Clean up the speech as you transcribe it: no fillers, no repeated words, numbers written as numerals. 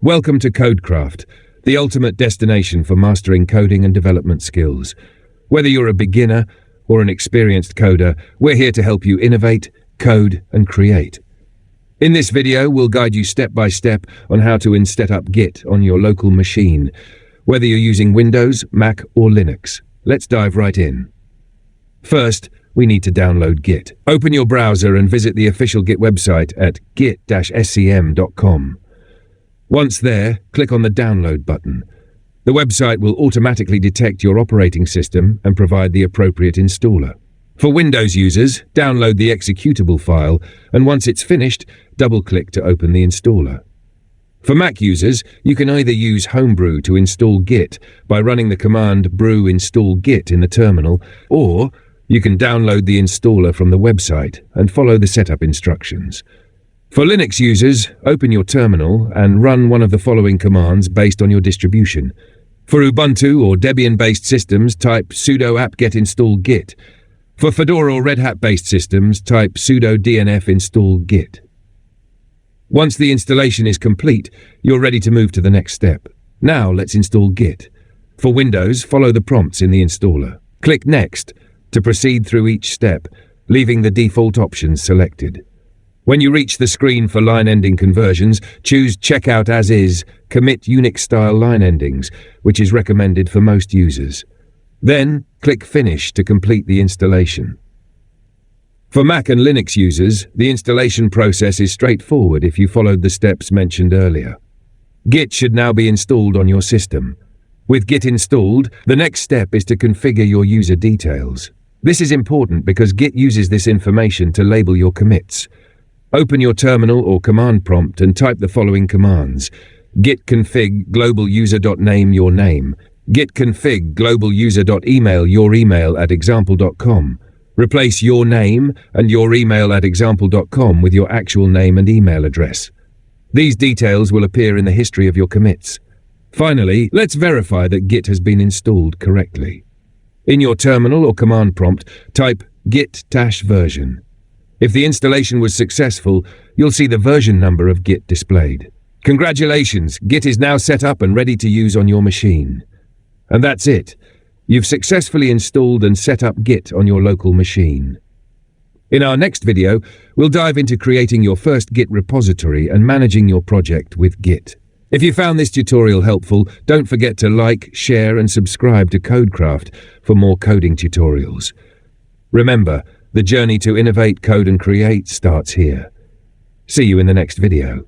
Welcome to Codecraft, the ultimate destination for mastering coding and development skills. Whether you're a beginner or an experienced coder, we're here to help you innovate, code, and create. In this video, we'll guide you step by step on how to set up Git on your local machine, whether you're using Windows, Mac, or Linux. Let's dive right in. First, we need to download Git. Open your browser and visit the official Git website at git-scm.com. Once there, click on the Download button. The website will automatically detect your operating system and provide the appropriate installer. For Windows users, download the executable file, and once it's finished, double-click to open the installer. For Mac users, you can either use Homebrew to install Git by running the command brew install git in the terminal, or you can download the installer from the website and follow the setup instructions. For Linux users, open your terminal and run one of the following commands based on your distribution. For Ubuntu or Debian-based systems, type sudo apt-get install git. For Fedora or Red Hat-based systems, type sudo dnf install git. Once the installation is complete, you're ready to move to the next step. Now let's install Git. For Windows, follow the prompts in the installer. Click Next to proceed through each step, leaving the default options selected. When you reach the screen for line-ending conversions, choose Checkout As Is, Commit Unix-style line endings, which is recommended for most users. Then, click Finish to complete the installation. For Mac and Linux users, the installation process is straightforward if you followed the steps mentioned earlier. Git should now be installed on your system. With Git installed, the next step is to configure your user details. This is important because Git uses this information to label your commits. Open your terminal or command prompt and type the following commands. Git config global user.name your name. Git config global user.email your email at example.com. Replace your name and your email at example.com with your actual name and email address. These details will appear in the history of your commits. Finally, let's verify that Git has been installed correctly. In your terminal or command prompt, type git-version. If the installation was successful, you'll see the version number of Git displayed. Congratulations, Git is now set up and ready to use on your machine. And that's it. You've successfully installed and set up Git on your local machine. In our next video, we'll dive into creating your first Git repository and managing your project with Git. If you found this tutorial helpful, don't forget to like, share, and subscribe to Codecraft for more coding tutorials. Remember, the journey to innovate, code, and create starts here. See you in the next video.